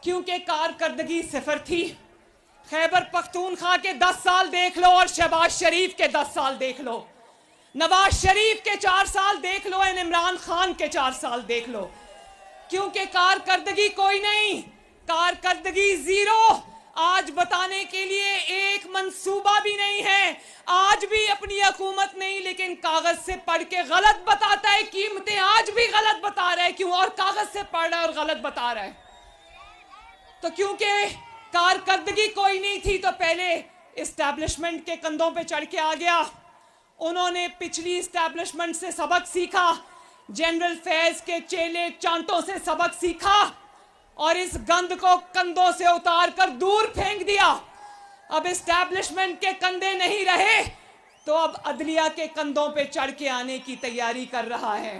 क्योंकि कारकर्दगी सिफर थी। खैबर पख्तूनख्वा के 10 साल देख लो और शहबाज शरीफ के 10 साल देख लो, नवाज शरीफ के 4 साल देख लो, इमरान खान के 4 साल देख लो। क्योंकि कारकर्दगी कोई नहीं, कारकर्दगी जीरो। आज बताने के लिए एक मंसूबा भी नहीं है। आज भी अपनी हुकूमत नहीं, लेकिन कागज से पढ़ के गलत बताता है। कीमतें आज भी गलत बता रहा है। क्यों? और कागज से पढ़ रहा है और गलत बता रहा है। तो क्योंकि कारकर्दगी कोई नहीं थी तो पहले इस्टेब्लिशमेंट के कंधों पे चढ़ के आ गया। उन्होंने पिछली इस्टेब्लिशमेंट से सबक सीखा, जनरल फैज के चेले चांटों से सबक सीखा और इस गंद को कंधों से उतार कर दूर फेंक दिया। अब इस्टेब्लिशमेंट के कंधे नहीं रहे तो अब अदलिया के कंधों पे चढ़ के आने की तैयारी कर रहा है।